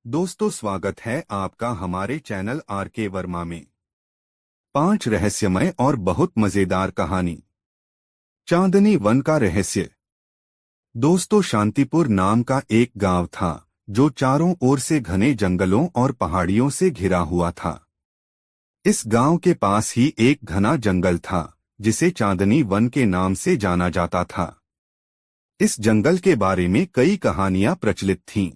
दोस्तों, स्वागत है आपका हमारे चैनल आर.के. वर्मा में। 5 रहस्यमय और बहुत मजेदार कहानी। चांदनी वन का रहस्य। दोस्तों, शांतिपुर नाम का एक गांव था जो चारों ओर से घने जंगलों और पहाड़ियों से घिरा हुआ था। इस गांव के पास ही एक घना जंगल था जिसे चांदनी वन के नाम से जाना जाता था। इस जंगल के बारे में कई कहानियां प्रचलित थीं।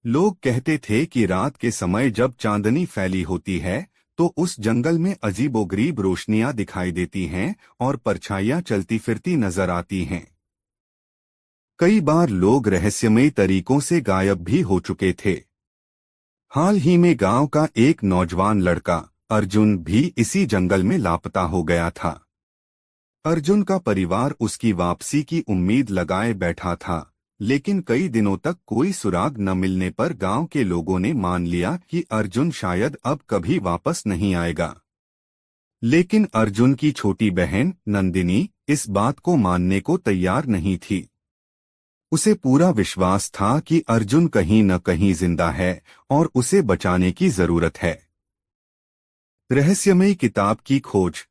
लोग कहते थे कि रात के समय जब चांदनी फैली होती है तो उस जंगल में अजीबोगरीब रोशनियां दिखाई देती हैं और परछाइयां चलती फिरती नजर आती हैं। कई बार लोग रहस्यमयी तरीकों से गायब भी हो चुके थे। हाल ही में गांव का एक नौजवान लड़का अर्जुन भी इसी जंगल में लापता हो गया था। अर्जुन का परिवार उसकी वापसी की उम्मीद लगाए बैठा था, लेकिन कई दिनों तक कोई सुराग न मिलने पर गांव के लोगों ने मान लिया कि अर्जुन शायद अब कभी वापस नहीं आएगा। लेकिन अर्जुन की छोटी बहन नंदिनी इस बात को मानने को तैयार नहीं थी। उसे पूरा विश्वास था कि अर्जुन कहीं न कहीं जिंदा है और उसे बचाने की जरूरत है। रहस्यमयी किताब की खोज।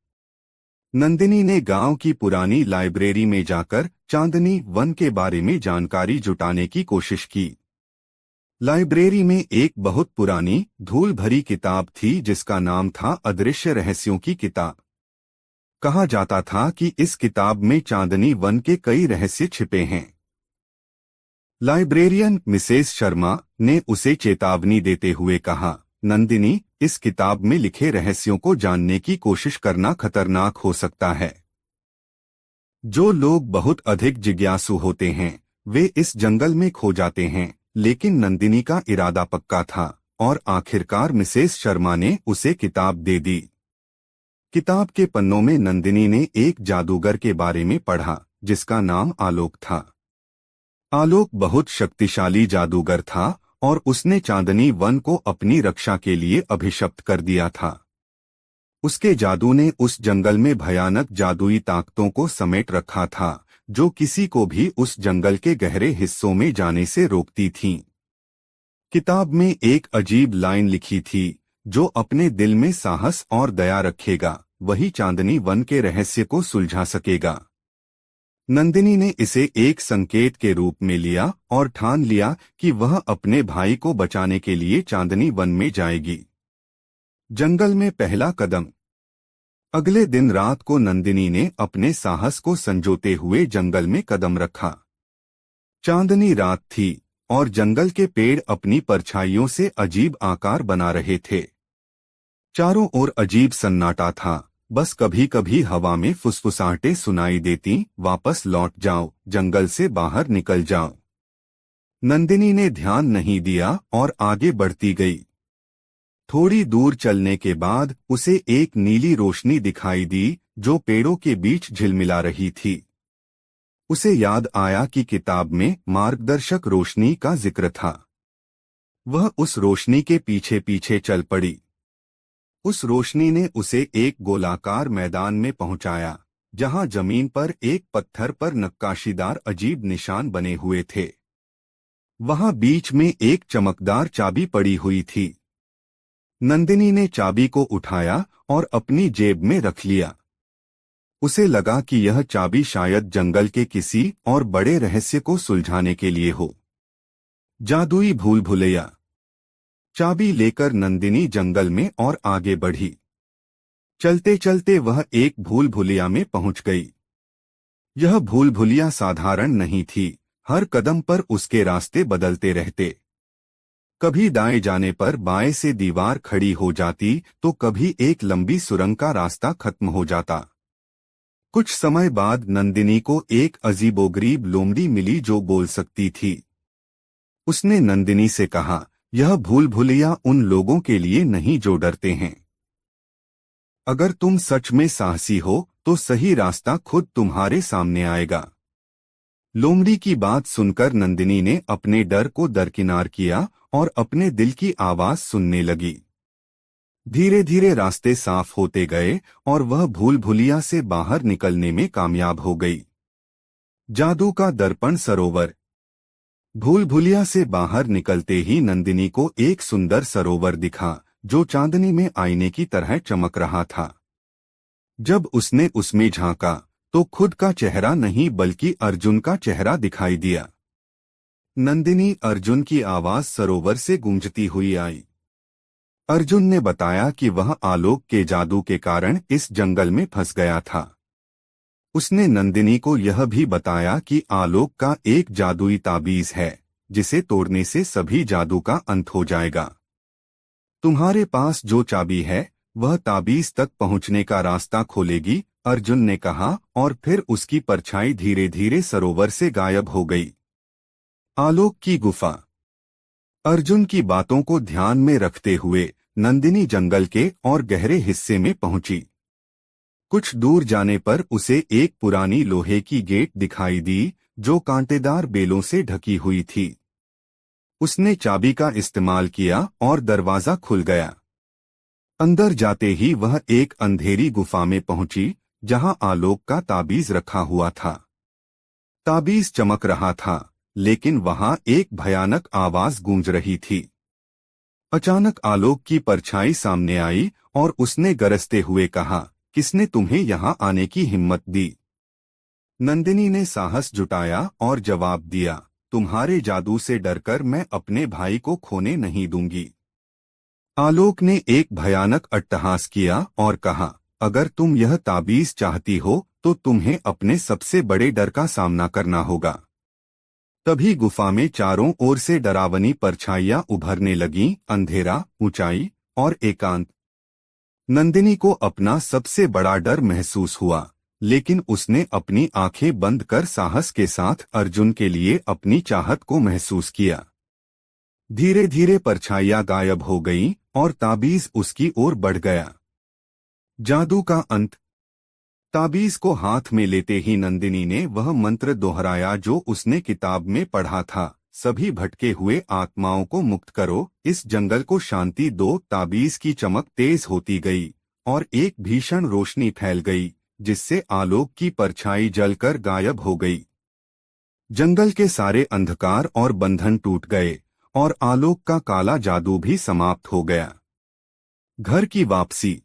नंदिनी ने गांव की पुरानी लाइब्रेरी में जाकर चांदनी वन के बारे में जानकारी जुटाने की कोशिश की। लाइब्रेरी में एक बहुत पुरानी धूल भरी किताब थी जिसका नाम था अदृश्य रहस्यों की किताब। कहा जाता था कि इस किताब में चांदनी वन के कई रहस्य छिपे हैं। लाइब्रेरियन मिसेस शर्मा ने उसे चेतावनी देते हुए कहा, नंदिनी, इस किताब में लिखे रहस्यों को जानने की कोशिश करना खतरनाक हो सकता है। जो लोग बहुत अधिक जिज्ञासु होते हैं वे इस जंगल में खो जाते हैं, लेकिन नंदिनी का इरादा पक्का था और आखिरकार मिसेस शर्मा ने उसे किताब दे दी। किताब के पन्नों में नंदिनी ने एक जादूगर के बारे में पढ़ा जिसका नाम आलोक था। आलोक बहुत शक्तिशाली जादूगर था और उसने चांदनी वन को अपनी रक्षा के लिए अभिशप्त कर दिया था। उसके जादू ने उस जंगल में भयानक जादुई ताकतों को समेट रखा था जो किसी को भी उस जंगल के गहरे हिस्सों में जाने से रोकती थीं। किताब में एक अजीब लाइन लिखी थी, जो अपने दिल में साहस और दया रखेगा वही चांदनी वन के रहस्य को सुलझा सकेगा। नंदिनी ने इसे एक संकेत के रूप में लिया और ठान लिया कि वह अपने भाई को बचाने के लिए चांदनी वन में जाएगी। जंगल में पहला कदम। अगले दिन रात को नंदिनी ने अपने साहस को संजोते हुए जंगल में कदम रखा। चांदनी रात थी और जंगल के पेड़ अपनी परछाइयों से अजीब आकार बना रहे थे। चारों ओर अजीब सन्नाटा था, बस कभी कभी हवा में फुसफुसाहटें सुनाई देती, वापस लौट जाओ, जंगल से बाहर निकल जाओ। नंदिनी ने ध्यान नहीं दिया और आगे बढ़ती गई। थोड़ी दूर चलने के बाद उसे एक नीली रोशनी दिखाई दी जो पेड़ों के बीच झिलमिला रही थी। उसे याद आया कि किताब में मार्गदर्शक रोशनी का जिक्र था। वह उस रोशनी के पीछे पीछे चल पड़ी। उस रोशनी ने उसे एक गोलाकार मैदान में पहुंचाया जहां जमीन पर एक पत्थर पर नक्काशीदार अजीब निशान बने हुए थे। वहां बीच में एक चमकदार चाबी पड़ी हुई थी। नंदिनी ने चाबी को उठाया और अपनी जेब में रख लिया। उसे लगा कि यह चाबी शायद जंगल के किसी और बड़े रहस्य को सुलझाने के लिए हो। जादुई भूल भुलैया। चाबी लेकर नंदिनी जंगल में और आगे बढ़ी। चलते चलते वह एक भूल भुलैया में पहुंच गई। यह भूल भुलैया साधारण नहीं थी, हर कदम पर उसके रास्ते बदलते रहते। कभी दाएं जाने पर बाएं से दीवार खड़ी हो जाती तो कभी एक लंबी सुरंग का रास्ता खत्म हो जाता। कुछ समय बाद नंदिनी को एक अजीबोगरीब लोमड़ी मिली जो बोल सकती थी। उसने नंदिनी से कहा, यह भूल भुलैया उन लोगों के लिए नहीं जो डरते हैं। अगर तुम सच में साहसी हो तो सही रास्ता खुद तुम्हारे सामने आएगा। लोमड़ी की बात सुनकर नंदिनी ने अपने डर को दरकिनार किया और अपने दिल की आवाज सुनने लगी। धीरे धीरे रास्ते साफ होते गए और वह भूल भुलैया से बाहर निकलने में कामयाब हो गई। जादू का दर्पण सरोवर। भूल भुलिया से बाहर निकलते ही नंदिनी को एक सुंदर सरोवर दिखा जो चांदनी में आईने की तरह चमक रहा था। जब उसने उसमें झांका तो खुद का चेहरा नहीं बल्कि अर्जुन का चेहरा दिखाई दिया। नंदिनी अर्जुन की आवाज सरोवर से गूंजती हुई आई। अर्जुन ने बताया कि वह आलोक के जादू के कारण इस जंगल में फंस गया था। उसने नंदिनी को यह भी बताया कि आलोक का एक जादुई ताबीज है जिसे तोड़ने से सभी जादू का अंत हो जाएगा। तुम्हारे पास जो चाबी है वह ताबीज तक पहुंचने का रास्ता खोलेगी, अर्जुन ने कहा और फिर उसकी परछाई धीरे धीरे सरोवर से गायब हो गई। आलोक की गुफा। अर्जुन की बातों को ध्यान में रखते हुए नंदिनी जंगल के और गहरे हिस्से में पहुंची। कुछ दूर जाने पर उसे एक पुरानी लोहे की गेट दिखाई दी जो कांटेदार बेलों से ढकी हुई थी। उसने चाबी का इस्तेमाल किया और दरवाजा खुल गया। अंदर जाते ही वह एक अंधेरी गुफा में पहुंची जहां आलोक का ताबीज रखा हुआ था। ताबीज चमक रहा था लेकिन वहां एक भयानक आवाज गूंज रही थी। अचानक आलोक की परछाई सामने आई और उसने गरजते हुए कहा, किसने तुम्हें यहां आने की हिम्मत दी? नंदिनी ने साहस जुटाया और जवाब दिया, तुम्हारे जादू से डरकर मैं अपने भाई को खोने नहीं दूंगी। आलोक ने एक भयानक अट्टहास किया और कहा, अगर तुम यह ताबीज चाहती हो तो तुम्हें अपने सबसे बड़े डर का सामना करना होगा। तभी गुफा में चारों ओर से डरावनी परछाइयां उभरने लगीं, अंधेरा, ऊंचाई और एकांत। नंदिनी को अपना सबसे बड़ा डर महसूस हुआ, लेकिन उसने अपनी आंखें बंद कर साहस के साथ अर्जुन के लिए अपनी चाहत को महसूस किया। धीरे धीरे परछाइयां गायब हो गईं और ताबीज उसकी ओर बढ़ गया। जादू का अंत। ताबीज को हाथ में लेते ही नंदिनी ने वह मंत्र दोहराया जो उसने किताब में पढ़ा था, सभी भटके हुए आत्माओं को मुक्त करो, इस जंगल को शांति दो। ताबीज की चमक तेज होती गई और एक भीषण रोशनी फैल गई जिससे आलोक की परछाई जलकर गायब हो गई। जंगल के सारे अंधकार और बंधन टूट गए और आलोक का काला जादू भी समाप्त हो गया। घर की वापसी।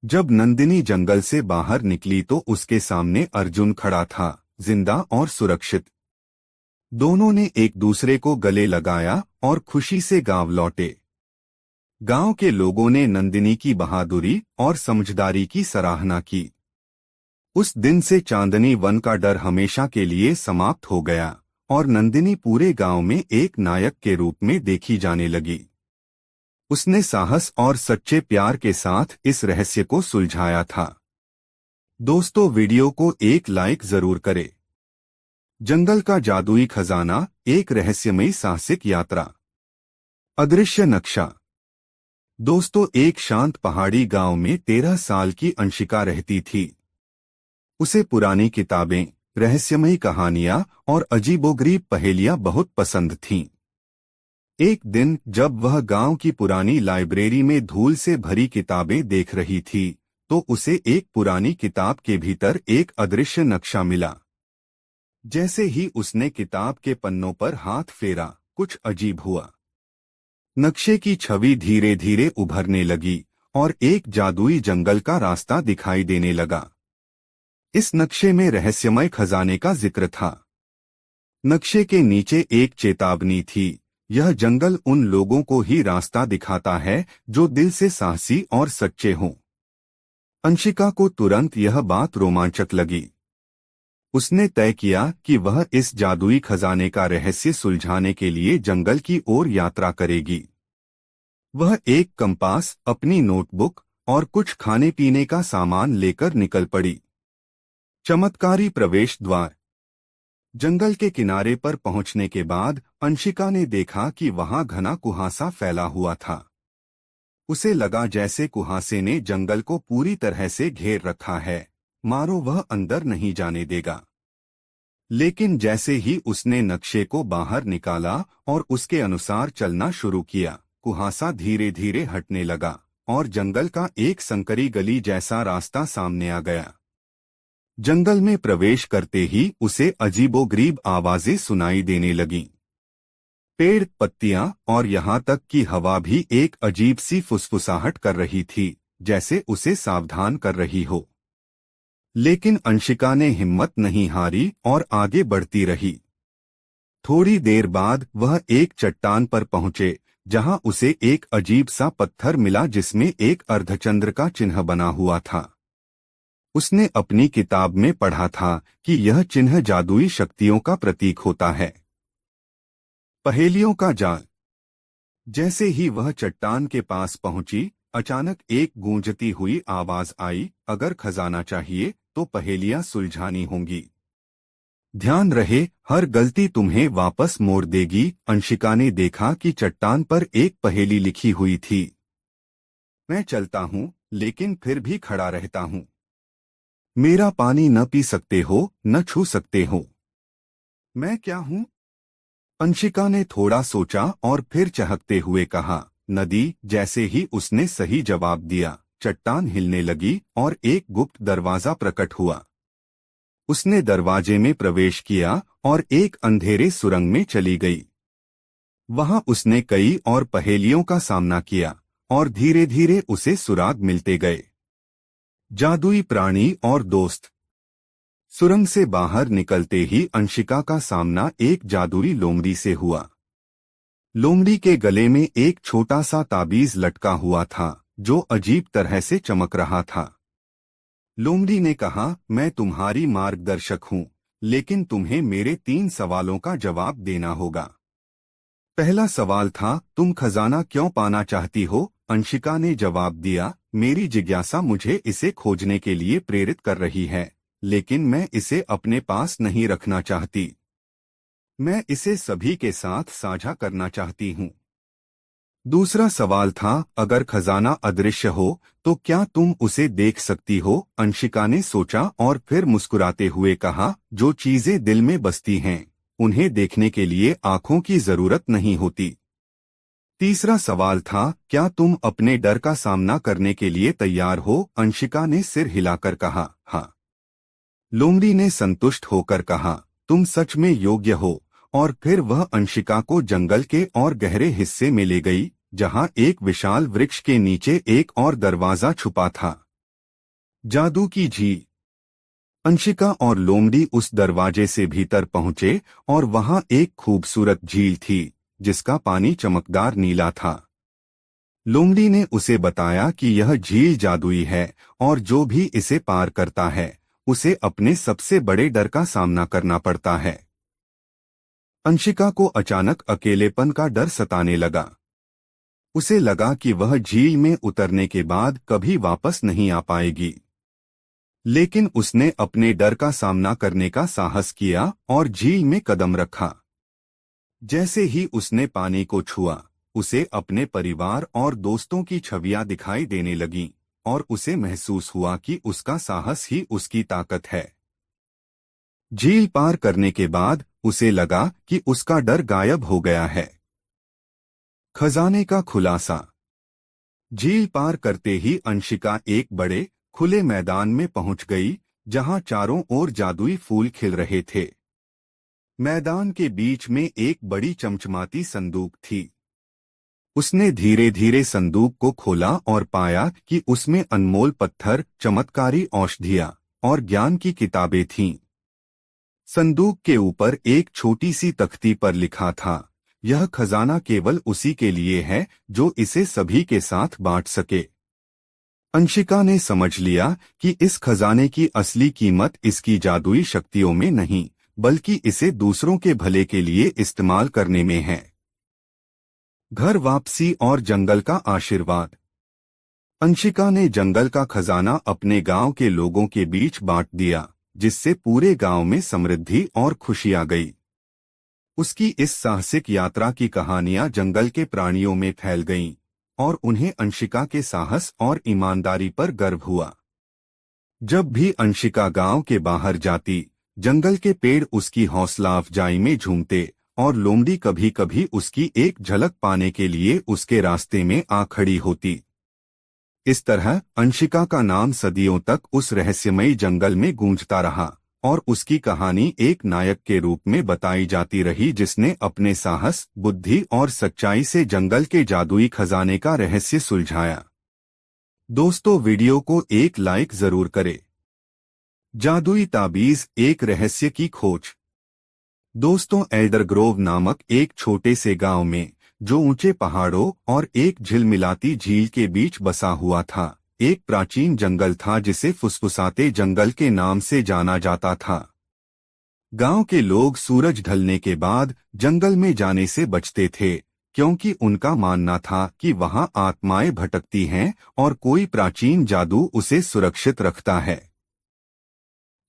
जब नंदिनी जंगल से बाहर निकली तो उसके सामने अर्जुन खड़ा था, जिंदा और सुरक्षित। दोनों ने एक दूसरे को गले लगाया और खुशी से गांव लौटे। गांव के लोगों ने नंदिनी की बहादुरी और समझदारी की सराहना की। उस दिन से चांदनी वन का डर हमेशा के लिए समाप्त हो गया और नंदिनी पूरे गांव में एक नायक के रूप में देखी जाने लगी। उसने साहस और सच्चे प्यार के साथ इस रहस्य को सुलझाया था। दोस्तों, वीडियो को एक लाइक जरूर करें। जंगल का जादुई खजाना, एक रहस्यमयी साहसिक यात्रा। अदृश्य नक्शा। दोस्तों, एक शांत पहाड़ी गांव में 13 साल की अंशिका रहती थी। उसे पुरानी किताबें, रहस्यमयी कहानियां और अजीबोगरीब पहेलियां बहुत पसंद थीं। एक दिन जब वह गांव की पुरानी लाइब्रेरी में धूल से भरी किताबें देख रही थी तो उसे एक पुरानी किताब के भीतर एक अदृश्य नक्शा मिला। जैसे ही उसने किताब के पन्नों पर हाथ फेरा, कुछ अजीब हुआ। नक्शे की छवि धीरे धीरे उभरने लगी और एक जादुई जंगल का रास्ता दिखाई देने लगा। इस नक्शे में रहस्यमय खजाने का जिक्र था। नक्शे के नीचे एक चेतावनी थी, यह जंगल उन लोगों को ही रास्ता दिखाता है जो दिल से साहसी और सच्चे हों। अंशिका को तुरंत यह बात रोमांचक लगी। उसने तय किया कि वह इस जादुई खजाने का रहस्य सुलझाने के लिए जंगल की ओर यात्रा करेगी। वह एक कंपास, अपनी नोटबुक और कुछ खाने पीने का सामान लेकर निकल पड़ी। चमत्कारी प्रवेश द्वार। जंगल के किनारे पर पहुंचने के बाद अंशिका ने देखा कि वहां घना कुहासा फैला हुआ था। उसे लगा जैसे कुहासे ने जंगल को पूरी तरह से घेर रखा है, मानो वह अंदर नहीं जाने देगा। लेकिन जैसे ही उसने नक्शे को बाहर निकाला और उसके अनुसार चलना शुरू किया, कुहासा धीरे धीरे हटने लगा और जंगल का एक संकरी गली जैसा रास्ता सामने आ गया। जंगल में प्रवेश करते ही उसे अजीबोगरीब आवाजें सुनाई देने लगीं। पेड़, पत्तियां और यहाँ तक कि हवा भी एक अजीब सी फुसफुसाहट कर रही थी, जैसे उसे सावधान कर रही हो। लेकिन अंशिका ने हिम्मत नहीं हारी और आगे बढ़ती रही। थोड़ी देर बाद वह एक चट्टान पर पहुंचे, जहां उसे एक अजीब सा पत्थर मिला जिसमें एक अर्धचंद्र का चिन्ह बना हुआ था। उसने अपनी किताब में पढ़ा था कि यह चिन्ह जादुई शक्तियों का प्रतीक होता है। पहेलियों का जाल। जैसे ही वह चट्टान के पास पहुंची, अचानक एक गूंजती हुई आवाज आई, अगर खजाना चाहिए तो पहेलियां सुलझानी होंगी। ध्यान रहे, हर गलती तुम्हें वापस मोड़ देगी। अंशिका ने देखा कि चट्टान पर एक पहेली लिखी हुई थी। मैं चलता हूँ, लेकिन फिर भी खड़ा रहता हूँ। मेरा पानी न पी सकते हो, न छू सकते हो। मैं क्या हूँ? अंशिका ने थोड़ा सोचा और फिर चहकते हुए कहा, नदी। जैसे ही उसने सही जवाब दिया, चट्टान हिलने लगी और एक गुप्त दरवाजा प्रकट हुआ। उसने दरवाजे में प्रवेश किया और एक अंधेरे सुरंग में चली गई। वहां उसने कई और पहेलियों का सामना किया और धीरे धीरे उसे सुराग मिलते गए। जादुई प्राणी और दोस्त। सुरंग से बाहर निकलते ही अंशिका का सामना एक जादुई लोमड़ी से हुआ। लोमड़ी के गले में एक छोटा सा ताबीज लटका हुआ था, जो अजीब तरह से चमक रहा था। लोमड़ी ने कहा, मैं तुम्हारी मार्गदर्शक हूँ, लेकिन तुम्हें मेरे 3 सवालों का जवाब देना होगा। पहला सवाल था, तुम खजाना क्यों पाना चाहती हो? अंशिका ने जवाब दिया, मेरी जिज्ञासा मुझे इसे खोजने के लिए प्रेरित कर रही है, लेकिन मैं इसे अपने पास नहीं रखना चाहती। मैं इसे सभी के साथ साझा करना चाहती हूँ। दूसरा सवाल था, अगर खजाना अदृश्य हो तो क्या तुम उसे देख सकती हो? अंशिका ने सोचा और फिर मुस्कुराते हुए कहा, जो चीजें दिल में बसती हैं, उन्हें देखने के लिए आंखों की जरूरत नहीं होती। तीसरा सवाल था, क्या तुम अपने डर का सामना करने के लिए तैयार हो? अंशिका ने सिर हिलाकर कहा, हाँ। लोमड़ी ने संतुष्ट होकर कहा, तुम सच में योग्य हो। और फिर वह अंशिका को जंगल के और गहरे हिस्से में ले गई, जहां एक विशाल वृक्ष के नीचे एक और दरवाजा छुपा था। जादू की झील। अंशिका और लोमड़ी उस दरवाजे से भीतर पहुंचे और वहां एक खूबसूरत झील थी, जिसका पानी चमकदार नीला था। लोमड़ी ने उसे बताया कि यह झील जादुई है और जो भी इसे पार करता है, उसे अपने सबसे बड़े डर का सामना करना पड़ता है। अंशिका को अचानक अकेलेपन का डर सताने लगा। उसे लगा कि वह झील में उतरने के बाद कभी वापस नहीं आ पाएगी। लेकिन उसने अपने डर का सामना करने का साहस किया और झील में कदम रखा। जैसे ही उसने पानी को छुआ, उसे अपने परिवार और दोस्तों की छवियां दिखाई देने लगीं और उसे महसूस हुआ कि उसका साहस ही उसकी ताकत है। झील पार करने के बाद उसे लगा कि उसका डर गायब हो गया है। खजाने का खुलासा। झील पार करते ही अंशिका एक बड़े खुले मैदान में पहुंच गई, जहां चारों ओर जादुई फूल खिल रहे थे। मैदान के बीच में एक बड़ी चमचमाती संदूक थी। उसने धीरे धीरे संदूक को खोला और पाया कि उसमें अनमोल पत्थर, चमत्कारी औषधियां और ज्ञान की किताबें थीं। संदूक के ऊपर एक छोटी सी तख्ती पर लिखा था, यह खजाना केवल उसी के लिए है जो इसे सभी के साथ बांट सके। अंशिका ने समझ लिया कि इस खजाने की असली कीमत इसकी जादुई शक्तियों में नहीं, बल्कि इसे दूसरों के भले के लिए इस्तेमाल करने में है। घर वापसी और जंगल का आशीर्वाद। अंशिका ने जंगल का खजाना अपने गांव के लोगों के बीच बांट दिया, जिससे पूरे गांव में समृद्धि और खुशी आ गई। उसकी इस साहसिक यात्रा की कहानियां जंगल के प्राणियों में फैल गईं और उन्हें अंशिका के साहस और ईमानदारी पर गर्व हुआ। जब भी अंशिका गांव के बाहर जाती, जंगल के पेड़ उसकी हौसला अफजाई में झूमते और लोमड़ी कभी कभी उसकी एक झलक पाने के लिए उसके रास्ते में आ खड़ी होती। इस तरह अंशिका का नाम सदियों तक उस रहस्यमयी जंगल में गूंजता रहा और उसकी कहानी एक नायक के रूप में बताई जाती रही जिसने अपने साहस, बुद्धि और सच्चाई से जंगल के जादुई खजाने का रहस्य सुलझाया। दोस्तों, वीडियो को एक लाइक जरूर करें। जादुई ताबीज, एक रहस्य की खोज। दोस्तों, एल्डर ग्रोव नामक एक छोटे से गांव में, जो ऊंचे पहाड़ों और एक झिलमिलाती झील के बीच बसा हुआ था, एक प्राचीन जंगल था जिसे फुसफुसाते जंगल के नाम से जाना जाता था। गांव के लोग सूरज ढलने के बाद जंगल में जाने से बचते थे, क्योंकि उनका मानना था कि वहां आत्माएं भटकती हैं और कोई प्राचीन जादू उसे सुरक्षित रखता है।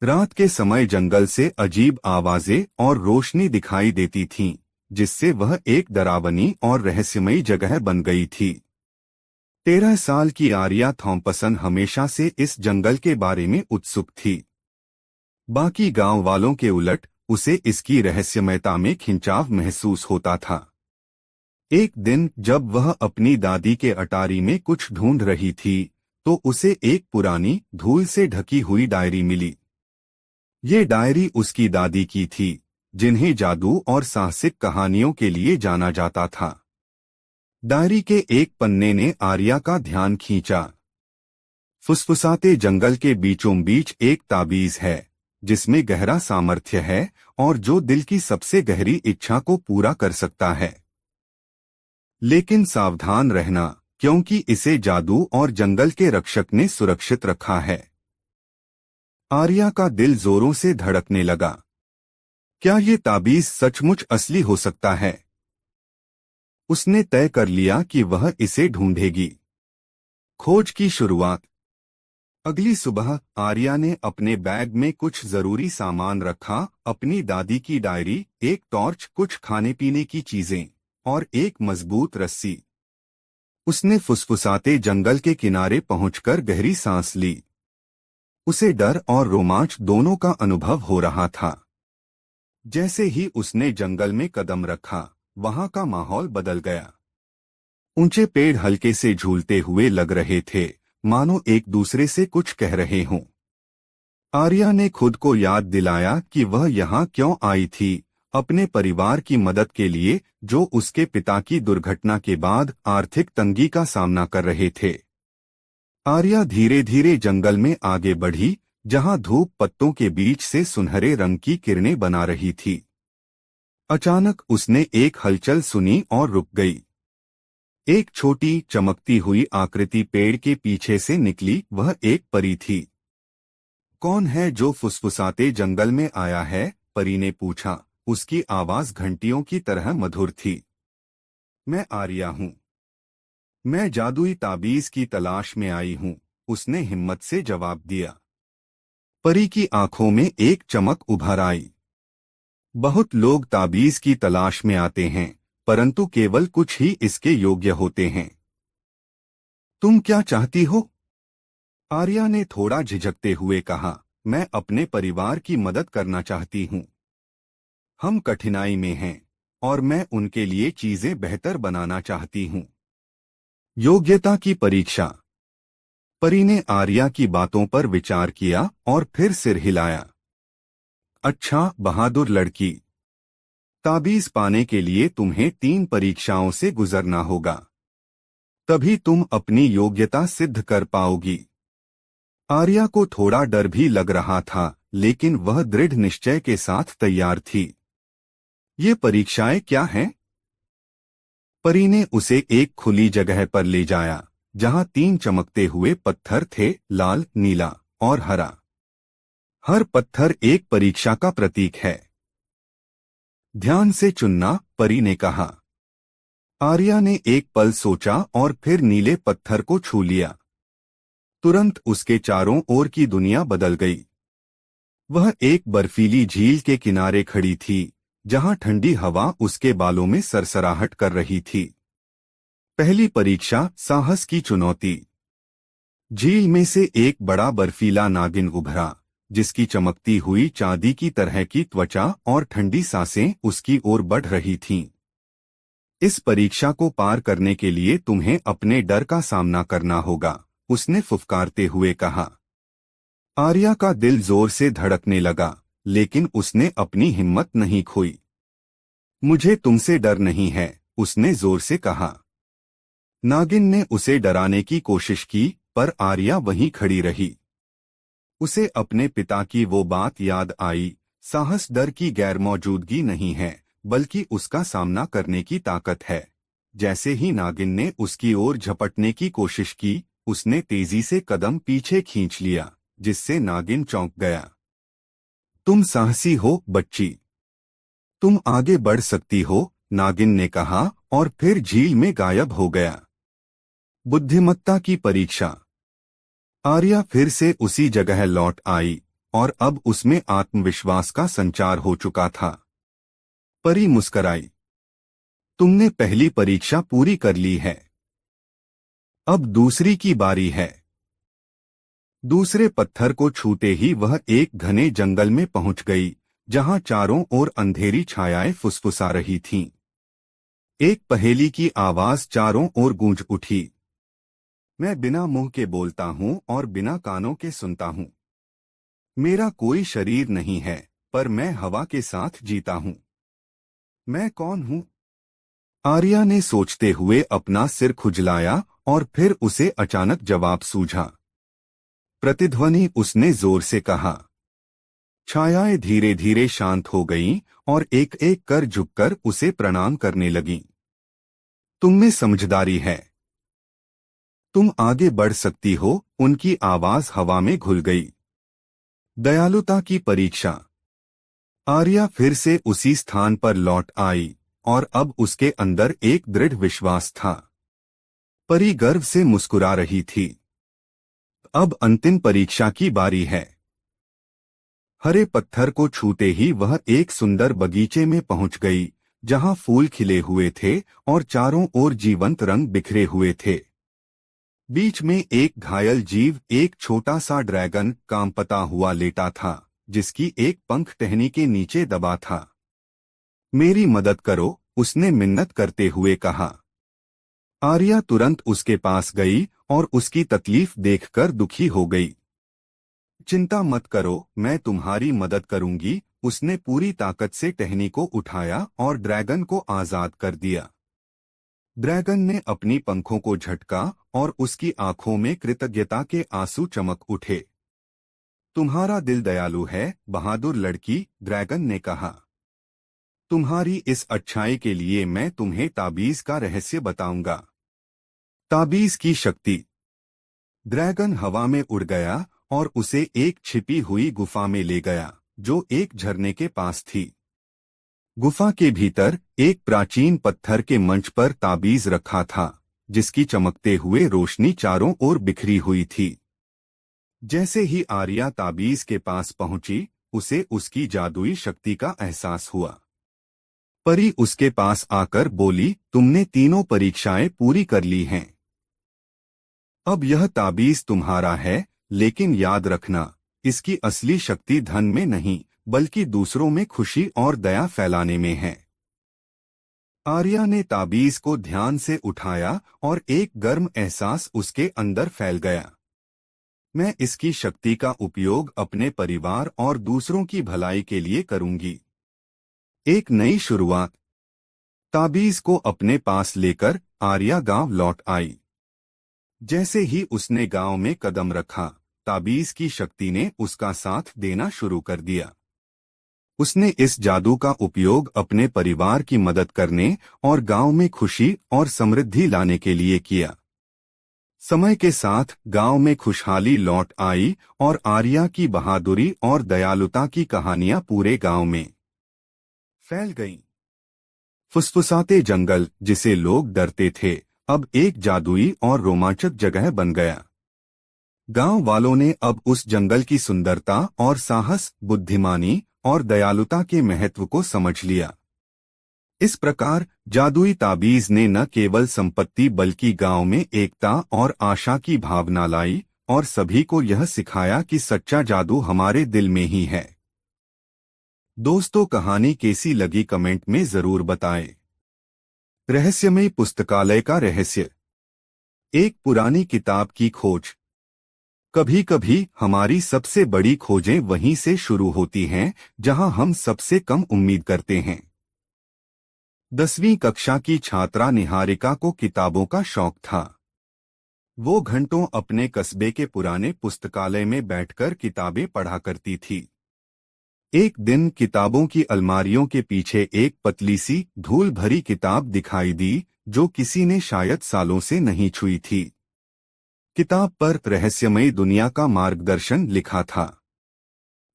रात के समय जंगल से अजीब आवाजें और रोशनी दिखाई देती थीं, जिससे वह एक डरावनी और रहस्यमयी जगह बन गई थी। 13 साल की आर्या थॉम्पसन हमेशा से इस जंगल के बारे में उत्सुक थी। बाकी गांव वालों के उलट उसे इसकी रहस्यमयता में खिंचाव महसूस होता था। एक दिन जब वह अपनी दादी के अटारी में कुछ ढूंढ रही थी, तो उसे एक पुरानी, धूल से ढकी हुई डायरी मिली। ये डायरी उसकी दादी की थी, जिन्हें जादू और साहसिक कहानियों के लिए जाना जाता था। डायरी के एक पन्ने ने आर्या का ध्यान खींचा। फुसफुसाते जंगल के बीचों बीच एक ताबीज है, जिसमें गहरा सामर्थ्य है और जो दिल की सबसे गहरी इच्छा को पूरा कर सकता है। लेकिन सावधान रहना, क्योंकि इसे जादू और जंगल के रक्षक ने सुरक्षित रखा है। आर्या का दिल जोरों से धड़कने लगा। क्या ये ताबीज सचमुच असली हो सकता है? उसने तय कर लिया कि वह इसे ढूंढेगी। खोज की शुरुआत। अगली सुबह आर्या ने अपने बैग में कुछ जरूरी सामान रखा, अपनी दादी की डायरी, एक टॉर्च, कुछ खाने पीने की चीजें और एक मजबूत रस्सी। उसने फुसफुसाते जंगल के किनारे पहुंचकर गहरी सांस ली। उसे डर और रोमांच दोनों का अनुभव हो रहा था। जैसे ही उसने जंगल में कदम रखा, वहां का माहौल बदल गया। ऊंचे पेड़ हल्के से झूलते हुए लग रहे थे, मानो एक दूसरे से कुछ कह रहे हों। आर्या ने खुद को याद दिलाया कि वह यहाँ क्यों आई थी, अपने परिवार की मदद के लिए, जो उसके पिता की दुर्घटना के बाद आर्थिक तंगी का सामना कर रहे थे। आर्या धीरे धीरे जंगल में आगे बढ़ी, जहां धूप पत्तों के बीच से सुनहरे रंग की किरणें बना रही थी। अचानक उसने एक हलचल सुनी और रुक गई। एक छोटी चमकती हुई आकृति पेड़ के पीछे से निकली। वह एक परी थी। कौन है जो फुसफुसाते जंगल में आया है? परी ने पूछा। उसकी आवाज घंटियों की तरह मधुर थी। मैं आर्या हूँ। मैं जादुई ताबीज की तलाश में आई हूँ, उसने हिम्मत से जवाब दिया। परी की आंखों में एक चमक उभर आई। बहुत लोग ताबीज की तलाश में आते हैं, परंतु केवल कुछ ही इसके योग्य होते हैं। तुम क्या चाहती हो? आर्या ने थोड़ा झिझकते हुए कहा। मैं अपने परिवार की मदद करना चाहती हूँ। हम कठिनाई में हैं और मैं उनके लिए चीजें बेहतर बनाना चाहती हूँ। योग्यता की परीक्षा। परी ने आर्या की बातों पर विचार किया और फिर सिर हिलाया। अच्छा, बहादुर लड़की। ताबीज पाने के लिए तुम्हें 3 परीक्षाओं से गुजरना होगा। तभी तुम अपनी योग्यता सिद्ध कर पाओगी। आर्या को थोड़ा डर भी लग रहा था, लेकिन वह दृढ़ निश्चय के साथ तैयार थी। ये परीक्षाएं क्या हैं? परी ने उसे एक खुली जगह पर ले जाया, जहां 3 चमकते हुए पत्थर थे, लाल, नीला और हरा। हर पत्थर एक परीक्षा का प्रतीक है। ध्यान से चुनना, परी ने कहा। आर्या ने एक पल सोचा और फिर नीले पत्थर को छू लिया। तुरंत उसके चारों ओर की दुनिया बदल गई। वह एक बर्फीली झील के किनारे खड़ी थी, जहां ठंडी हवा उसके बालों में सरसराहट कर रही थी। पहली परीक्षा, साहस की चुनौती। झील में से एक बड़ा बर्फीला नागिन उभरा, जिसकी चमकती हुई चांदी की तरह की त्वचा और ठंडी सांसें उसकी ओर बढ़ रही थीं। इस परीक्षा को पार करने के लिए तुम्हें अपने डर का सामना करना होगा, उसने फुफकारते हुए कहा। आर्या का दिल जोर से धड़कने लगा। लेकिन उसने अपनी हिम्मत नहीं खोई। मुझे तुमसे डर नहीं है, उसने जोर से कहा। नागिन ने उसे डराने की कोशिश की, पर आर्या वहीं खड़ी रही। उसे अपने पिता की वो बात याद आई, साहस डर की गैरमौजूदगी नहीं है, बल्कि उसका सामना करने की ताकत है। जैसे ही नागिन ने उसकी ओर झपटने की कोशिश की, उसने तेजी से कदम पीछे खींच लिया, जिससे नागिन चौंक गया। तुम साहसी हो, बच्ची। तुम आगे बढ़ सकती हो, नागिन ने कहा और फिर झील में गायब हो गया। बुद्धिमत्ता की परीक्षा। आर्या फिर से उसी जगह लौट आई और अब उसमें आत्मविश्वास का संचार हो चुका था। परी मुस्कराई। तुमने पहली परीक्षा पूरी कर ली है। अब दूसरी की बारी है। दूसरे पत्थर को छूते ही वह एक घने जंगल में पहुंच गई, जहां चारों ओर अंधेरी छायाएं फुसफुसा रही थीं। एक पहेली की आवाज चारों ओर गूंज उठी। मैं बिना मुंह के बोलता हूं और बिना कानों के सुनता हूं। मेरा कोई शरीर नहीं है, पर मैं हवा के साथ जीता हूं। मैं कौन हूं? आर्या ने सोचते हुए अपना सिर खुजलाया और फिर उसे अचानक जवाब सूझा। प्रतिध्वनि, उसने जोर से कहा। छायाएं धीरे धीरे शांत हो गईं और एक एक कर झुककर उसे प्रणाम करने लगीं। तुम में समझदारी है। तुम आगे बढ़ सकती हो, उनकी आवाज हवा में घुल गई। दयालुता की परीक्षा। आर्या फिर से उसी स्थान पर लौट आई और अब उसके अंदर एक दृढ़ विश्वास था। परी गर्व से मुस्कुरा रही थी। अब अंतिम परीक्षा की बारी है। हरे पत्थर को छूते ही वह एक सुंदर बगीचे में पहुंच गई, जहां फूल खिले हुए थे और चारों ओर जीवंत रंग बिखरे हुए थे। बीच में एक घायल जीव, एक छोटा सा ड्रैगन कांपता हुआ लेटा था, जिसकी एक पंख टहनी के नीचे दबा था। मेरी मदद करो, उसने मिन्नत करते हुए कहा। आर्या तुरंत उसके पास गई और उसकी तकलीफ देखकर दुखी हो गई। चिंता मत करो, मैं तुम्हारी मदद करूंगी, उसने पूरी ताकत से टहनी को उठाया और ड्रैगन को आजाद कर दिया। ड्रैगन ने अपनी पंखों को झटका और उसकी आंखों में कृतज्ञता के आंसू चमक उठे। तुम्हारा दिल दयालु है, बहादुर लड़की, ड्रैगन ने कहा। तुम्हारी इस अच्छाई के लिए मैं तुम्हें ताबीज का रहस्य बताऊंगा। ताबीज की शक्ति। ड्रैगन हवा में उड़ गया और उसे एक छिपी हुई गुफा में ले गया, जो एक झरने के पास थी। गुफा के भीतर एक प्राचीन पत्थर के मंच पर ताबीज रखा था, जिसकी चमकते हुए रोशनी चारों ओर बिखरी हुई थी। जैसे ही आर्या ताबीज के पास पहुंची, उसे उसकी जादुई शक्ति का एहसास हुआ। परी उसके पास आकर बोली, तुमने तीनों परीक्षाएं पूरी कर ली हैं। अब यह ताबीज तुम्हारा है, लेकिन याद रखना, इसकी असली शक्ति धन में नहीं, बल्कि दूसरों में खुशी और दया फैलाने में है। आर्या ने ताबीज को ध्यान से उठाया और एक गर्म एहसास उसके अंदर फैल गया। मैं इसकी शक्ति का उपयोग अपने परिवार और दूसरों की भलाई के लिए करूंगी। एक नई शुरुआत। ताबीज को अपने पास लेकर आर्या गांव लौट आई। जैसे ही उसने गांव में कदम रखा, ताबीज की शक्ति ने उसका साथ देना शुरू कर दिया। उसने इस जादू का उपयोग अपने परिवार की मदद करने और गांव में खुशी और समृद्धि लाने के लिए किया। समय के साथ गांव में खुशहाली लौट आई और आर्या की बहादुरी और दयालुता की कहानियां पूरे गांव में फैल गईं। फुसफुसाते जंगल, जिसे लोग डरते थे, अब एक जादुई और रोमांचक जगह बन गया। गांव वालों ने अब उस जंगल की सुंदरता और साहस, बुद्धिमानी और दयालुता के महत्व को समझ लिया। इस प्रकार जादुई ताबीज ने न केवल संपत्ति बल्कि गांव में एकता और आशा की भावना लाई और सभी को यह सिखाया कि सच्चा जादू हमारे दिल में ही है। दोस्तों, कहानी कैसी लगी कमेंट में जरूर बताएं। रहस्यमय पुस्तकालय का रहस्य। एक पुरानी किताब की खोज। कभी कभी हमारी सबसे बड़ी खोजें वहीं से शुरू होती हैं जहां हम सबसे कम उम्मीद करते हैं। 10वीं कक्षा की छात्रा निहारिका को किताबों का शौक था। वो घंटों अपने कस्बे के पुराने पुस्तकालय में बैठकर किताबें पढ़ा करती थी। एक दिन किताबों की अलमारियों के पीछे एक पतली सी धूल भरी किताब दिखाई दी जो किसी ने शायद सालों से नहीं छुई थी। किताब पर रहस्यमयी दुनिया का मार्गदर्शन लिखा था।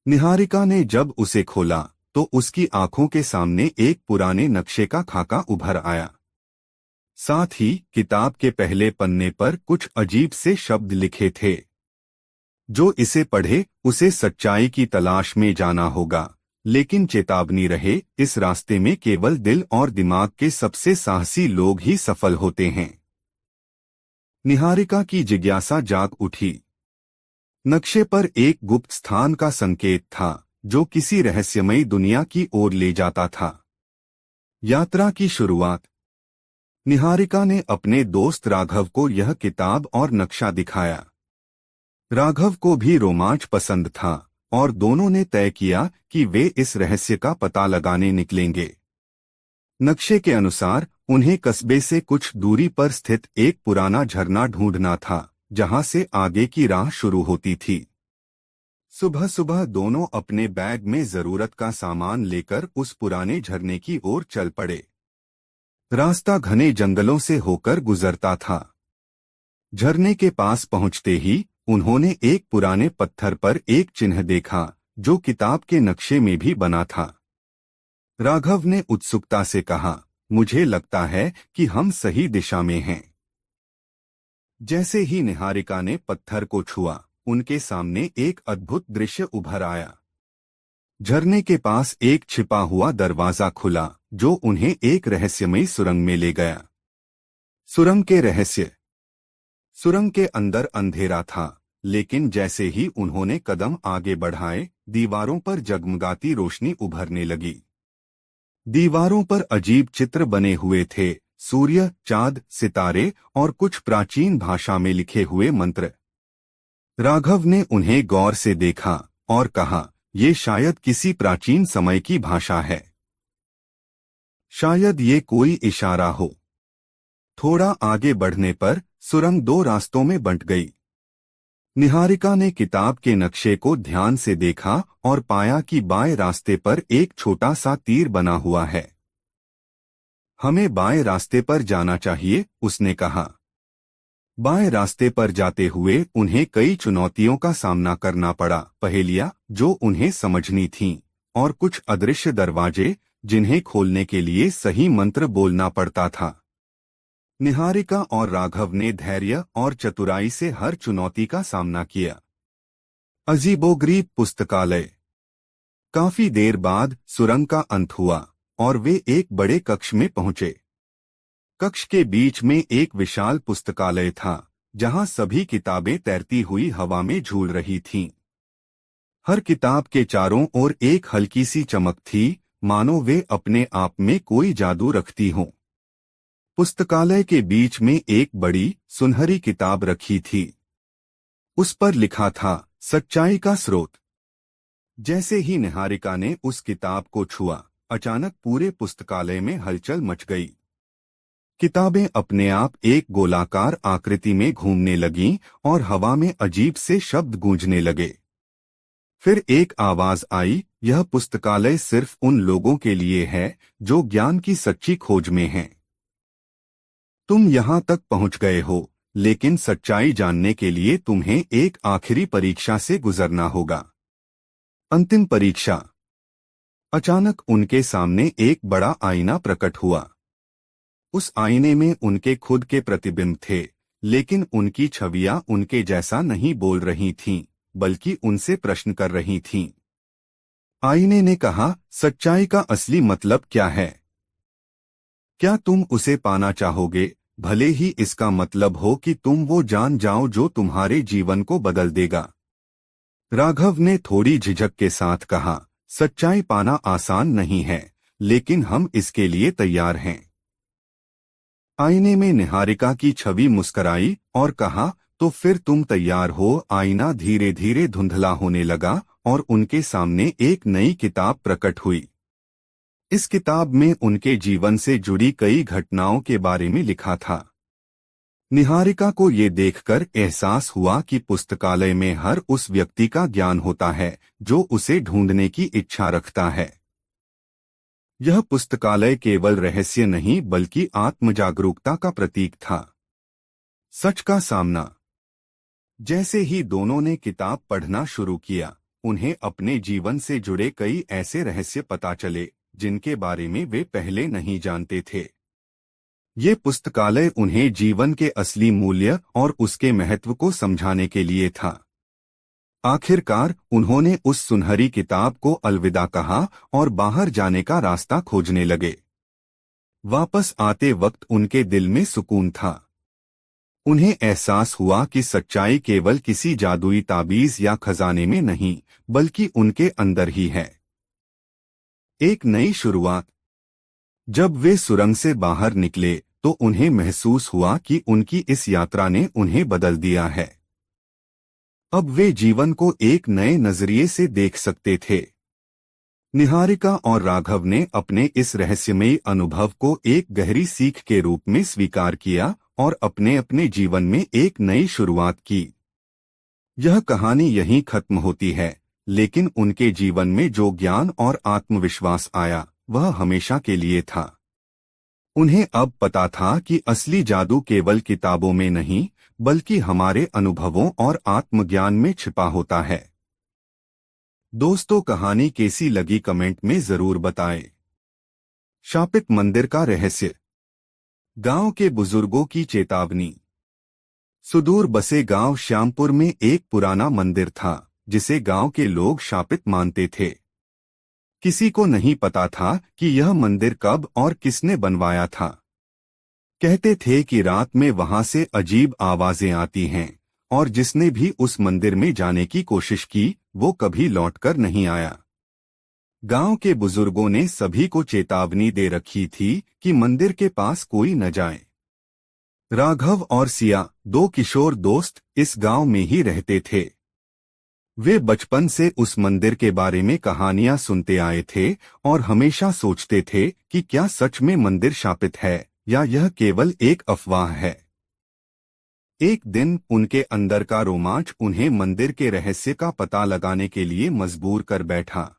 निहारिका ने जब उसे खोला तो उसकी आंखों के सामने एक पुराने नक्शे का खाका उभर आया। साथ ही किताब के पहले पन्ने पर कुछ अजीब से शब्द लिखे थे। जो इसे पढ़े उसे सच्चाई की तलाश में जाना होगा, लेकिन चेतावनी रहे, इस रास्ते में केवल दिल और दिमाग के सबसे साहसी लोग ही सफल होते हैं। निहारिका की जिज्ञासा जाग उठी। नक्शे पर एक गुप्त स्थान का संकेत था जो किसी रहस्यमयी दुनिया की ओर ले जाता था। यात्रा की शुरुआत। निहारिका ने अपने दोस्त राघव को यह किताब और नक्शा दिखाया। राघव को भी रोमांच पसंद था और दोनों ने तय किया कि वे इस रहस्य का पता लगाने निकलेंगे। नक्शे के अनुसार उन्हें कस्बे से कुछ दूरी पर स्थित एक पुराना झरना ढूंढना था जहां से आगे की राह शुरू होती थी। सुबह सुबह दोनों अपने बैग में जरूरत का सामान लेकर उस पुराने झरने की ओर चल पड़े। रास्ता घने जंगलों से होकर गुजरता था। झरने के पास पहुंचते ही उन्होंने एक पुराने पत्थर पर एक चिन्ह देखा जो किताब के नक्शे में भी बना था। राघव ने उत्सुकता से कहा, मुझे लगता है कि हम सही दिशा में हैं। जैसे ही निहारिका ने पत्थर को छुआ, उनके सामने एक अद्भुत दृश्य उभर आया। झरने के पास एक छिपा हुआ दरवाजा खुला जो उन्हें एक रहस्यमयी सुरंग में ले गया। सुरंग के रहस्य। सुरंग के अंदर अंधेरा था, लेकिन जैसे ही उन्होंने कदम आगे बढ़ाए, दीवारों पर जगमगाती रोशनी उभरने लगी। दीवारों पर अजीब चित्र बने हुए थे, सूर्य, चांद, सितारे और कुछ प्राचीन भाषा में लिखे हुए मंत्र। राघव ने उन्हें गौर से देखा और कहा, ये शायद किसी प्राचीन समय की भाषा है। शायद ये कोई इशारा हो। थोड़ा आगे बढ़ने पर सुरंग दो रास्तों में बंट गई। निहारिका ने किताब के नक्शे को ध्यान से देखा और पाया कि बाएं रास्ते पर एक छोटा सा तीर बना हुआ है। हमें बाएं रास्ते पर जाना चाहिए, उसने कहा। बाएं रास्ते पर जाते हुए उन्हें कई चुनौतियों का सामना करना पड़ा, पहेलियां जो उन्हें समझनी थीं, और कुछ अदृश्य दरवाजे जिन्हें खोलने के लिए सही मंत्र बोलना पड़ता था। निहारिका और राघव ने धैर्य और चतुराई से हर चुनौती का सामना किया। अजीबोगरीब पुस्तकालय। काफी देर बाद सुरंग का अंत हुआ और वे एक बड़े कक्ष में पहुंचे। कक्ष के बीच में एक विशाल पुस्तकालय था जहां सभी किताबें तैरती हुई हवा में झूल रही थीं। हर किताब के चारों ओर एक हल्की सी चमक थी, मानो वे अपने आप में कोई जादू रखती हों। पुस्तकालय के बीच में एक बड़ी सुनहरी किताब रखी थी। उस पर लिखा था, सच्चाई का स्रोत। जैसे ही निहारिका ने उस किताब को छुआ, अचानक पूरे पुस्तकालय में हलचल मच गई। किताबें अपने आप एक गोलाकार आकृति में घूमने लगीं और हवा में अजीब से शब्द गूंजने लगे। फिर एक आवाज आई, यह पुस्तकालय सिर्फ उन लोगों के लिए है जो ज्ञान की सच्ची खोज में हैं। तुम यहाँ तक पहुँच गए हो, लेकिन सच्चाई जानने के लिए तुम्हें एक आखिरी परीक्षा से गुजरना होगा। अंतिम परीक्षा। अचानक उनके सामने एक बड़ा आईना प्रकट हुआ। उस आईने में उनके खुद के प्रतिबिंब थे, लेकिन उनकी छवियां उनके जैसा नहीं बोल रही थीं, बल्कि उनसे प्रश्न कर रही थीं। आईने ने कहा, सच्चाई का असली मतलब क्या है? क्या तुम उसे पाना चाहोगे, भले ही इसका मतलब हो कि तुम वो जान जाओ जो तुम्हारे जीवन को बदल देगा? राघव ने थोड़ी झिझक के साथ कहा, सच्चाई पाना आसान नहीं है, लेकिन हम इसके लिए तैयार हैं। आईने में निहारिका की छवि मुस्कराई और कहा, तो फिर तुम तैयार हो। आईना धीरे धीरे धुंधला होने लगा और उनके सामने एक नई किताब प्रकट हुई। इस किताब में उनके जीवन से जुड़ी कई घटनाओं के बारे में लिखा था। निहारिका को ये देखकर एहसास हुआ कि पुस्तकालय में हर उस व्यक्ति का ज्ञान होता है जो उसे ढूंढने की इच्छा रखता है। यह पुस्तकालय केवल रहस्य नहीं बल्कि आत्मजागरूकता का प्रतीक था। सच का सामना। जैसे ही दोनों ने किताब पढ़ना शुरू किया, उन्हें अपने जीवन से जुड़े कई ऐसे रहस्य पता चले जिनके बारे में वे पहले नहीं जानते थे। ये पुस्तकालय उन्हें जीवन के असली मूल्य और उसके महत्व को समझाने के लिए था। आखिरकार उन्होंने उस सुनहरी किताब को अलविदा कहा और बाहर जाने का रास्ता खोजने लगे। वापस आते वक्त उनके दिल में सुकून था। उन्हें एहसास हुआ कि सच्चाई केवल किसी जादुई ताबीज या खजाने में नहीं, बल्कि उनके अंदर ही है। एक नई शुरुआत। जब वे सुरंग से बाहर निकले तो उन्हें महसूस हुआ कि उनकी इस यात्रा ने उन्हें बदल दिया है। अब वे जीवन को एक नए नजरिए से देख सकते थे। निहारिका और राघव ने अपने इस रहस्यमयी अनुभव को एक गहरी सीख के रूप में स्वीकार किया और अपने अपने जीवन में एक नई शुरुआत की। यह कहानी यहीं खत्म होती है, लेकिन उनके जीवन में जो ज्ञान और आत्मविश्वास आया वह हमेशा के लिए था। उन्हें अब पता था कि असली जादू केवल किताबों में नहीं, बल्कि हमारे अनुभवों और आत्मज्ञान में छिपा होता है। दोस्तों, कहानी कैसी लगी कमेंट में जरूर बताएं। शापित मंदिर का रहस्य। गांव के बुजुर्गों की चेतावनी। सुदूर बसे गांव श्यामपुर में एक पुराना मंदिर था जिसे गांव के लोग शापित मानते थे। किसी को नहीं पता था कि यह मंदिर कब और किसने बनवाया था। कहते थे कि रात में वहां से अजीब आवाजें आती हैं और जिसने भी उस मंदिर में जाने की कोशिश की वो कभी लौटकर नहीं आया। गांव के बुजुर्गों ने सभी को चेतावनी दे रखी थी कि मंदिर के पास कोई न जाए। राघव और सिया, दो किशोर दोस्त, इस गांव में ही रहते थे। वे बचपन से उस मंदिर के बारे में कहानियां सुनते आए थे और हमेशा सोचते थे कि क्या सच में मंदिर शापित है या यह केवल एक अफवाह है। एक दिन उनके अंदर का रोमांच उन्हें मंदिर के रहस्य का पता लगाने के लिए मजबूर कर बैठा।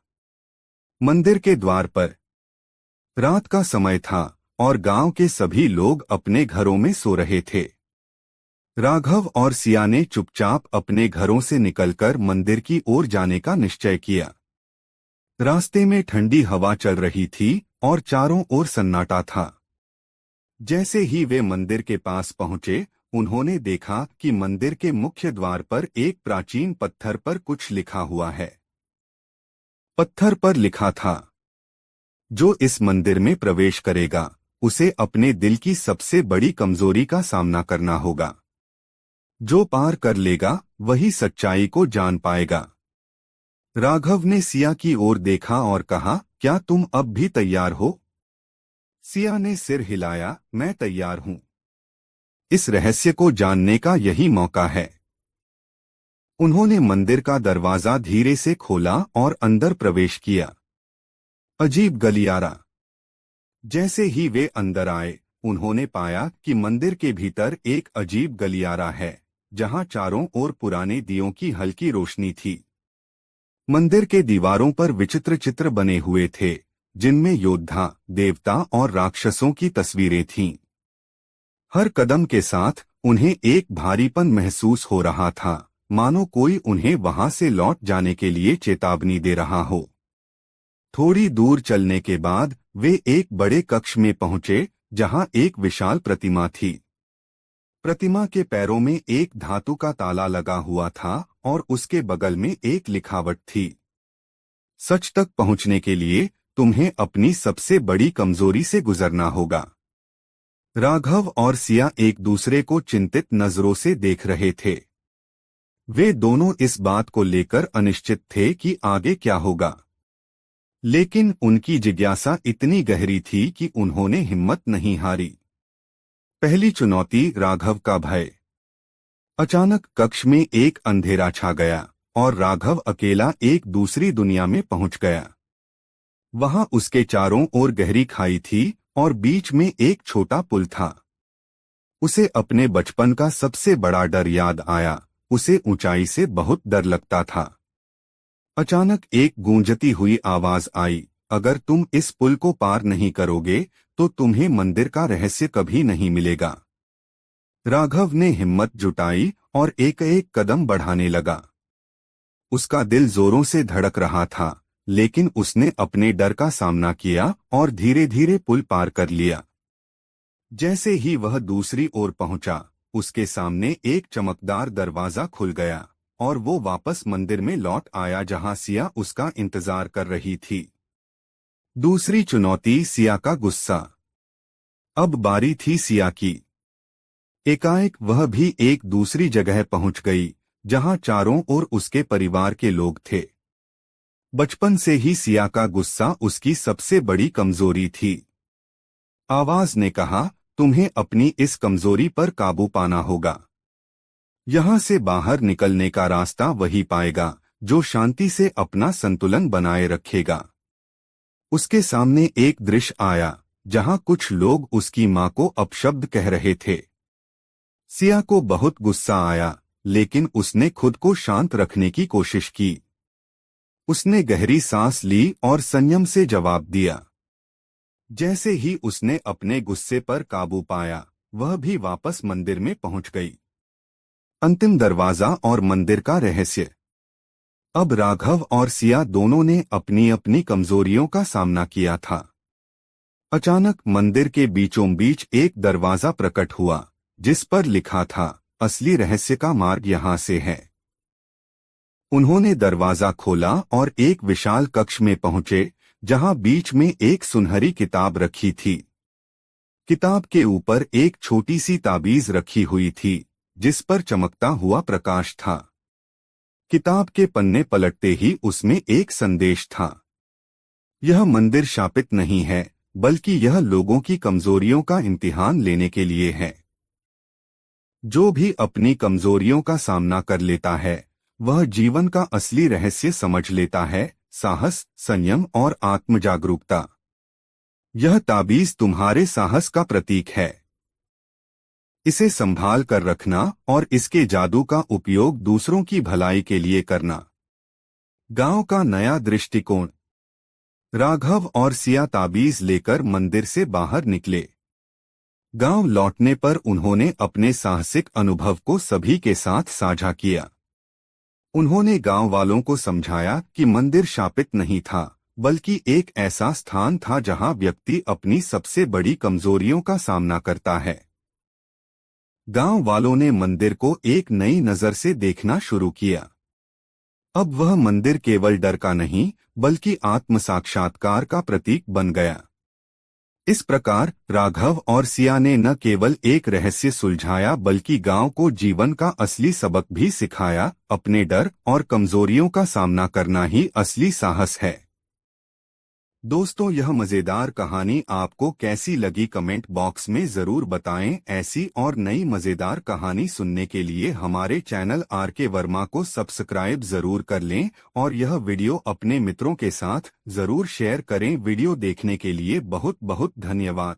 मंदिर के द्वार पर रात का समय था और गांव के सभी लोग अपने घरों में सो रहे थे। राघव और सिया ने चुपचाप अपने घरों से निकलकर मंदिर की ओर जाने का निश्चय किया। रास्ते में ठंडी हवा चल रही थी और चारों ओर सन्नाटा था। जैसे ही वे मंदिर के पास पहुंचे, उन्होंने देखा कि मंदिर के मुख्य द्वार पर एक प्राचीन पत्थर पर कुछ लिखा हुआ है। पत्थर पर लिखा था, जो इस मंदिर में प्रवेश करेगा उसे अपने दिल की सबसे बड़ी कमजोरी का सामना करना होगा। जो पार कर लेगा वही सच्चाई को जान पाएगा। राघव ने सिया की ओर देखा और कहा, क्या तुम अब भी तैयार हो? सिया ने सिर हिलाया, मैं तैयार हूं। इस रहस्य को जानने का यही मौका है। उन्होंने मंदिर का दरवाजा धीरे से खोला और अंदर प्रवेश किया। अजीब गलियारा। जैसे ही वे अंदर आए, उन्होंने पाया कि मंदिर के भीतर एक अजीब गलियारा है जहां चारों ओर पुराने दियों की हल्की रोशनी थी। मंदिर के दीवारों पर विचित्र चित्र बने हुए थे जिनमें योद्धा, देवता और राक्षसों की तस्वीरें थीं। हर कदम के साथ उन्हें एक भारीपन महसूस हो रहा था, मानो कोई उन्हें वहां से लौट जाने के लिए चेतावनी दे रहा हो। थोड़ी दूर चलने के बाद वे एक बड़े कक्ष में पहुंचे जहां एक विशाल प्रतिमा थी। प्रतिमा के पैरों में एक धातु का ताला लगा हुआ था और उसके बगल में एक लिखावट थी, सच तक पहुंचने के लिए तुम्हें अपनी सबसे बड़ी कमजोरी से गुजरना होगा। राघव और सिया एक दूसरे को चिंतित नजरों से देख रहे थे। वे दोनों इस बात को लेकर अनिश्चित थे कि आगे क्या होगा, लेकिन उनकी जिज्ञासा इतनी गहरी थी कि उन्होंने हिम्मत नहीं हारी। पहली चुनौती, राघव का भय। अचानक कक्ष में एक अंधेरा छा गया और राघव अकेला एक दूसरी दुनिया में पहुंच गया। वहां उसके चारों ओर गहरी खाई थी और बीच में एक छोटा पुल था। उसे अपने बचपन का सबसे बड़ा डर याद आया। उसे ऊंचाई से बहुत डर लगता था। अचानक एक गूंजती हुई आवाज आई, अगर तुम इस पुल को पार नहीं करोगे तो तुम्हें मंदिर का रहस्य कभी नहीं मिलेगा। राघव ने हिम्मत जुटाई और एक एक कदम बढ़ाने लगा। उसका दिल जोरों से धड़क रहा था, लेकिन उसने अपने डर का सामना किया और धीरे धीरे पुल पार कर लिया। जैसे ही वह दूसरी ओर पहुंचा, उसके सामने एक चमकदार दरवाजा खुल गया और वो वापस मंदिर में लौट आया जहां सिया उसका इंतजार कर रही थी। दूसरी चुनौती, सिया का गुस्सा। अब बारी थी सिया की। एकाएक वह भी एक दूसरी जगह पहुंच गई जहां चारों ओर उसके परिवार के लोग थे। बचपन से ही सिया का गुस्सा उसकी सबसे बड़ी कमजोरी थी। आवाज ने कहा, तुम्हें अपनी इस कमजोरी पर काबू पाना होगा। यहां से बाहर निकलने का रास्ता वही पाएगा जो शांति से अपना संतुलन बनाए रखेगा। उसके सामने एक दृश्य आया जहां कुछ लोग उसकी मां को अपशब्द कह रहे थे। सिया को बहुत गुस्सा आया, लेकिन उसने खुद को शांत रखने की कोशिश की। उसने गहरी सांस ली और संयम से जवाब दिया। जैसे ही उसने अपने गुस्से पर काबू पाया, वह भी वापस मंदिर में पहुंच गई। अंतिम दरवाजा और मंदिर का रहस्य। अब राघव और सिया दोनों ने अपनी अपनी कमजोरियों का सामना किया था। अचानक मंदिर के बीचों बीच एक दरवाजा प्रकट हुआ जिस पर लिखा था, असली रहस्य का मार्ग यहां से है। उन्होंने दरवाजा खोला और एक विशाल कक्ष में पहुंचे जहां बीच में एक सुनहरी किताब रखी थी। किताब के ऊपर एक छोटी सी ताबीज रखी हुई थी जिस पर चमकता हुआ प्रकाश था। किताब के पन्ने पलटते ही उसमें एक संदेश था। यह मंदिर शापित नहीं है, बल्कि यह लोगों की कमजोरियों का इम्तिहान लेने के लिए है। जो भी अपनी कमजोरियों का सामना कर लेता है, वह जीवन का असली रहस्य समझ लेता है, साहस, संयम और आत्म जागरूकता। यह ताबीज तुम्हारे साहस का प्रतीक है। इसे संभाल कर रखना और इसके जादू का उपयोग दूसरों की भलाई के लिए करना। गांव का नया दृष्टिकोण। राघव और सिया ताबीज लेकर मंदिर से बाहर निकले। गांव लौटने पर उन्होंने अपने साहसिक अनुभव को सभी के साथ साझा किया। उन्होंने गांव वालों को समझाया कि मंदिर शापित नहीं था, बल्कि एक ऐसा स्थान था जहां व्यक्ति अपनी सबसे बड़ी कमजोरियों का सामना करता है। गांव वालों ने मंदिर को एक नई नजर से देखना शुरू किया। अब वह मंदिर केवल डर का नहीं, बल्कि आत्म साक्षात्कार का प्रतीक बन गया। इस प्रकार राघव और सिया ने न केवल एक रहस्य सुलझाया, बल्कि गांव को जीवन का असली सबक भी सिखाया। अपने डर और कमजोरियों का सामना करना ही असली साहस है। दोस्तों, यह मजेदार कहानी आपको कैसी लगी कमेंट बॉक्स में जरूर बताएं। ऐसी और नई मजेदार कहानी सुनने के लिए हमारे चैनल RK वर्मा को सब्सक्राइब जरूर कर लें और यह वीडियो अपने मित्रों के साथ जरूर शेयर करें। वीडियो देखने के लिए बहुत बहुत धन्यवाद।